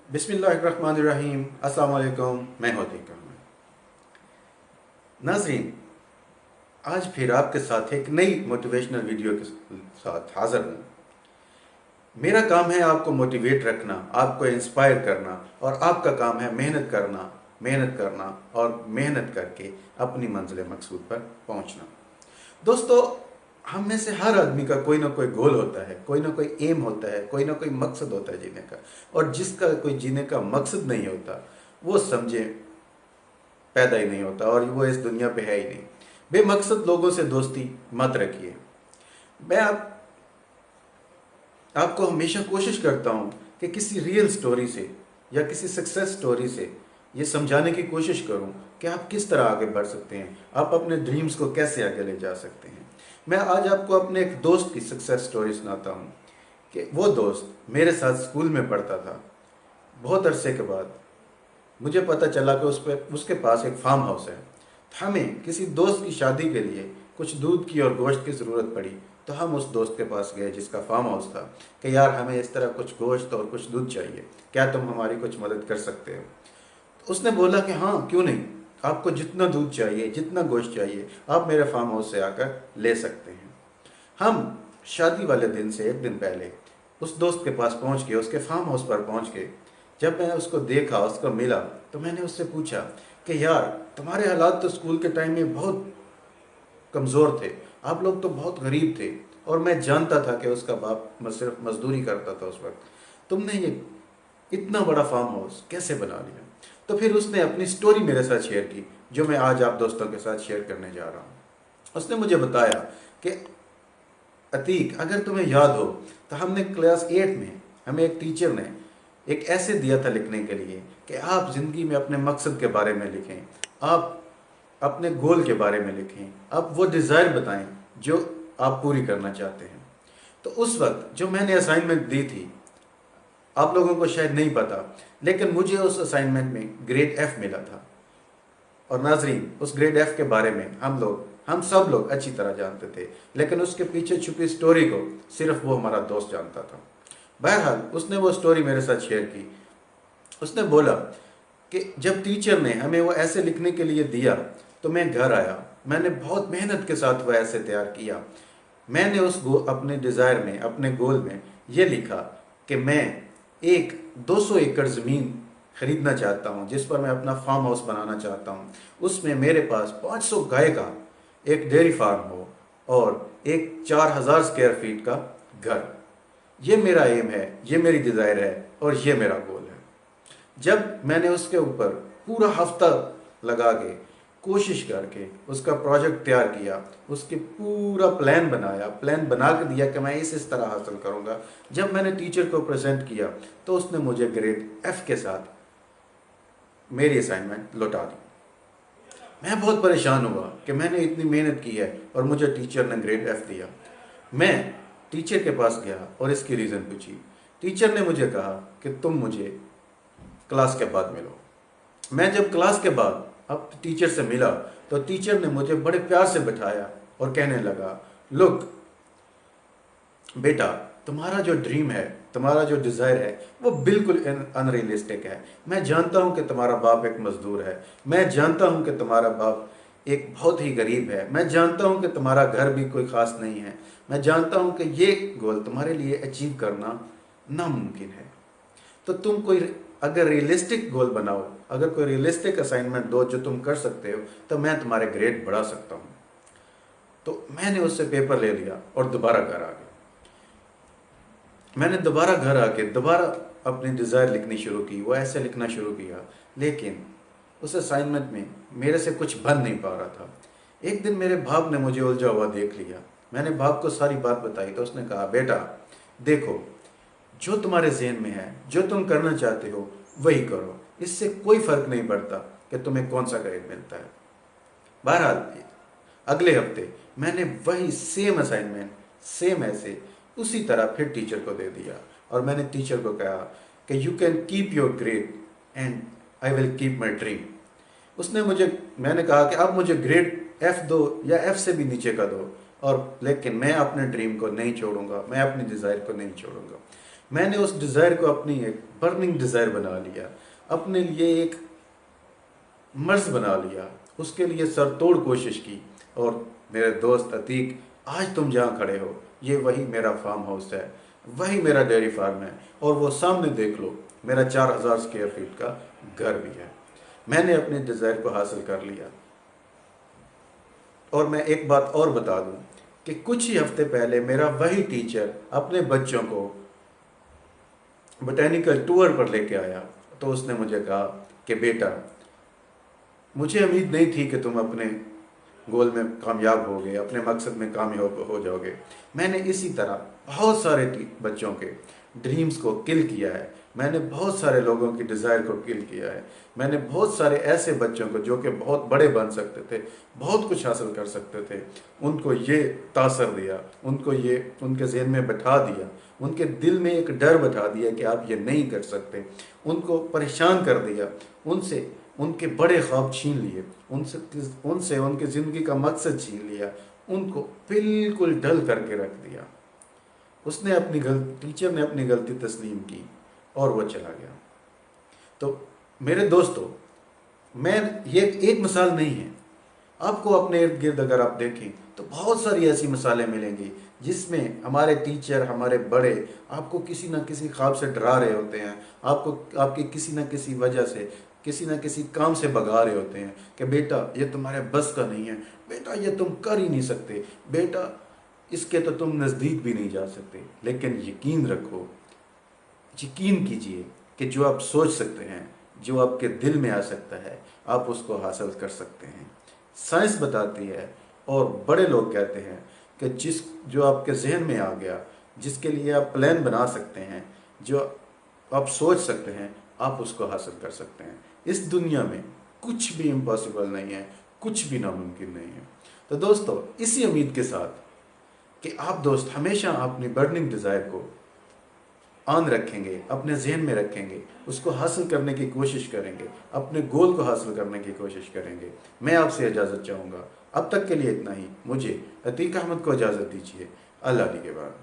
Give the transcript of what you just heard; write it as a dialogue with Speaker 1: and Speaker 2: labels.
Speaker 1: बिस्मिल्लाहिर्रहमानिर्रहीम। अस्सलाम वालेकुम। मैं होती नाज़रीन, आज फिर आपके साथ एक नई मोटिवेशनल वीडियो के साथ हाज़िर हूँ। मेरा काम है आपको मोटिवेट रखना, आपको इंस्पायर करना, और आपका काम है मेहनत करना और मेहनत करके अपनी मंजिल मकसूद पर पहुँचना। दोस्तों, हम में से हर आदमी का कोई ना कोई गोल होता है, कोई ना कोई एम होता है, कोई ना कोई मकसद होता है जीने का। और जिसका कोई जीने का मकसद नहीं होता, वो समझे पैदा ही नहीं होता और वो इस दुनिया पे है ही नहीं। बेमकसद लोगों से दोस्ती मत रखिए। मैं आपको हमेशा कोशिश करता हूँ कि किसी रियल स्टोरी से या किसी सक्सेस स्टोरी से ये समझाने की कोशिश करूँ कि आप किस तरह आगे बढ़ सकते हैं, आप अपने ड्रीम्स को कैसे आगे ले जा सकते हैं। मैं आज आपको अपने एक दोस्त की सक्सेस स्टोरी सुनाता हूँ कि वो दोस्त मेरे साथ स्कूल में पढ़ता था। बहुत अरसे के बाद मुझे पता चला कि उसके पास एक फार्म हाउस है। हमें किसी दोस्त की शादी के लिए कुछ दूध की और गोश्त की ज़रूरत पड़ी, तो हम उस दोस्त के पास गए जिसका फार्म हाउस था कि यार, हमें इस तरह कुछ गोश्त और कुछ दूध चाहिए, क्या तुम हमारी कुछ मदद कर सकते हो? तो उसने बोला कि हाँ, क्यों नहीं, आपको जितना दूध चाहिए, जितना गोश्त चाहिए, आप मेरे फार्म हाउस से आकर ले सकते हैं। हम शादी वाले दिन से एक दिन पहले उस दोस्त के पास पहुंच गए, उसके फार्म हाउस पर पहुंच गए। जब मैंने उसको देखा, उसको मिला, तो मैंने उससे पूछा कि यार, तुम्हारे हालात तो स्कूल के टाइम में बहुत कमज़ोर थे, आप लोग तो बहुत गरीब थे, और मैं जानता था कि उसका बाप सिर्फ मजदूरी करता था उस वक्त। तुमने ये इतना बड़ा फार्म हाउस कैसे बना लिया? तो फिर उसने अपनी स्टोरी मेरे साथ शेयर की, जो मैं आज आप दोस्तों के साथ शेयर करने जा रहा हूँ। उसने मुझे बताया कि अतीक, अगर तुम्हें याद हो तो हमने क्लास 8 में हमें एक टीचर ने एक ऐसे दिया था लिखने के लिए कि आप ज़िंदगी में अपने मकसद के बारे में लिखें, आप अपने गोल के बारे में लिखें, आप वो डिज़ायर बताएं जो आप पूरी करना चाहते हैं। तो उस वक्त जो मैंने असाइनमेंट दी थी, आप लोगों को शायद नहीं पता, लेकिन मुझे उस असाइनमेंट में ग्रेड F मिला था। और नाजरीन, उस ग्रेड F के बारे में हम सब लोग अच्छी तरह जानते थे, लेकिन उसके पीछे छुपी स्टोरी को सिर्फ वो हमारा दोस्त जानता था। बहरहाल, उसने वो स्टोरी मेरे साथ शेयर की। उसने बोला कि जब टीचर ने हमें वो ऐसे लिखने के लिए दिया, तो मैं घर आया, मैंने बहुत मेहनत के साथ वो ऐसे तैयार किया। मैंने अपने डिज़ायर में, अपने गोल में ये लिखा कि मैं एक 200 एकड़ ज़मीन खरीदना चाहता हूँ, जिस पर मैं अपना फार्म हाउस बनाना चाहता हूँ। उसमें मेरे पास 500 गाय का एक डेयरी फार्म हो और एक 4000 स्क्वायर फीट का घर। ये मेरा एम है, ये मेरी डिज़ायर है और ये मेरा गोल है। जब मैंने उसके ऊपर पूरा हफ्ता लगा के, कोशिश करके उसका प्रोजेक्ट तैयार किया, उसके पूरा प्लान बनाया, प्लान बना के दिया कि मैं इस तरह हासिल करूँगा। जब मैंने टीचर को प्रेजेंट किया, तो उसने मुझे ग्रेड F के साथ मेरी असाइनमेंट लौटा दी। मैं बहुत परेशान हुआ कि मैंने इतनी मेहनत की है और मुझे टीचर ने ग्रेड F दिया। मैं टीचर के पास गया और इसकी रीज़न पूछी। टीचर ने मुझे कहा कि तुम मुझे क्लास के बाद मिलो। मैं जब क्लास के बाद अब टीचर से मिला, तो टीचर ने मुझे बड़े प्यार से बिठाया और कहने लगा, लुक बेटा, तुम्हारा जो ड्रीम है, तुम्हारा जो डिज़ायर है, वो बिल्कुल अनरियलिस्टिक है। मैं जानता हूँ कि तुम्हारा बाप एक मज़दूर है, मैं जानता हूँ कि तुम्हारा बाप एक बहुत ही गरीब है, मैं जानता हूँ कि तुम्हारा घर भी कोई ख़ास नहीं है, मैं जानता हूँ कि ये गोल तुम्हारे लिए अचीव करना नामुमकिन है। तो तुम कोई अगर रियलिस्टिक गोल बनाओ, अगर कोई रियलिस्टिक असाइनमेंट दो जो तुम कर सकते हो, तो मैं तुम्हारे ग्रेड बढ़ा सकता हूँ। तो मैंने उससे पेपर ले लिया और दोबारा घर आ गया। मैंने दोबारा घर आके दोबारा अपनी डिज़ायर लिखनी शुरू की, वो ऐसे लिखना शुरू किया, लेकिन उस असाइनमेंट में मेरे से कुछ बन नहीं पा रहा था। एक दिन मेरे बाप ने मुझे उलझा हुआ देख लिया। मैंने बाप को सारी बात बताई, तो उसने कहा, बेटा देखो, जो तुम्हारे ज़हन में है, जो तुम करना चाहते हो, वही करो, इससे कोई फ़र्क नहीं पड़ता कि तुम्हें कौन सा ग्रेड मिलता है। बहरहाल, अगले हफ्ते मैंने वही सेम असाइनमेंट, सेम ऐसे उसी तरह फिर टीचर को दे दिया और मैंने टीचर को कहा कि you can keep your grade and I will keep my dream. मैंने कहा कि आप मुझे ग्रेड F दो या F से भी नीचे का दो, और लेकिन मैं अपने ड्रीम को नहीं छोड़ूंगा, मैं अपनी डिज़ायर को नहीं छोड़ूंगा। मैंने उस डिज़ायर को अपनी एक बर्निंग डिज़ायर बना लिया, अपने लिए एक मर्ज बना लिया, उसके लिए सर तोड़ कोशिश की। और मेरे दोस्त अतीक, आज तुम जहाँ खड़े हो ये वही मेरा फार्म हाउस है, वही मेरा डेयरी फार्म है, और वो सामने देख लो मेरा 4000 स्क्वायर फीट का घर भी है। मैंने अपने डिज़ायर को हासिल कर लिया। और मैं एक बात और बता दूं कि कुछ ही हफ्ते पहले मेरा वही टीचर अपने बच्चों को बोटेनिकल टूर पर लेके आया, तो उसने मुझे कहा कि बेटा, मुझे उम्मीद नहीं थी कि तुम अपने गोल में कामयाब होगे, अपने मकसद में कामयाब हो जाओगे। मैंने इसी तरह बहुत सारे बच्चों के ड्रीम्स को किल किया है, मैंने बहुत सारे लोगों की डिज़ायर को किल किया है, मैंने बहुत सारे ऐसे बच्चों को जो कि बहुत बड़े बन सकते थे, बहुत कुछ हासिल कर सकते थे, उनको ये तासर दिया, उनको ये उनके जहन में बैठा दिया, उनके दिल में एक डर बैठा दिया कि आप ये नहीं कर सकते, उनको परेशान कर दिया, उनसे उनके बड़े ख्वाब छीन लिए, उनसे उनसे उनकी ज़िंदगी का मकसद छीन लिया, उनको बिल्कुल डल करके रख दिया। उसने अपनी गलती, टीचर ने अपनी गलती तस्लीम की और वो चला गया। तो मेरे दोस्तों, मैं ये एक मिसाल नहीं है, आपको अपने इर्द गिर्द अगर आप देखें तो बहुत सारी ऐसी मिसालें मिलेंगी जिसमें हमारे टीचर, हमारे बड़े आपको किसी न किसी ख्वाब से डरा रहे होते हैं, आपको आपकी किसी न किसी वजह से किसी न किसी काम से भगा रहे होते हैं कि बेटा ये तुम्हारे बस का नहीं है, बेटा ये तुम कर ही नहीं सकते, बेटा इसके तो तुम नज़दीक भी नहीं जा सकते। लेकिन यकीन रखो, यकीन कीजिए कि जो आप सोच सकते हैं, जो आपके दिल में आ सकता है, आप उसको हासिल कर सकते हैं। साइंस बताती है और बड़े लोग कहते हैं कि जो आपके जहन में आ गया, जिसके लिए आप प्लान बना सकते हैं, जो आप सोच सकते हैं, आप उसको हासिल कर सकते हैं। इस दुनिया में कुछ भी इम्पॉसिबल नहीं है, कुछ भी नामुमकिन नहीं है। तो दोस्तों, इसी उम्मीद के साथ कि आप दोस्त हमेशा अपनी बर्निंग डिज़ायर को ऑन रखेंगे, अपने जहन में रखेंगे, उसको हासिल करने की कोशिश करेंगे, अपने गोल को हासिल करने की कोशिश करेंगे। मैं आपसे इजाज़त चाहूँगा। अब तक के लिए इतना ही। मुझे अतीक अहमद को इजाज़त दीजिए। अल्लाह के बाद।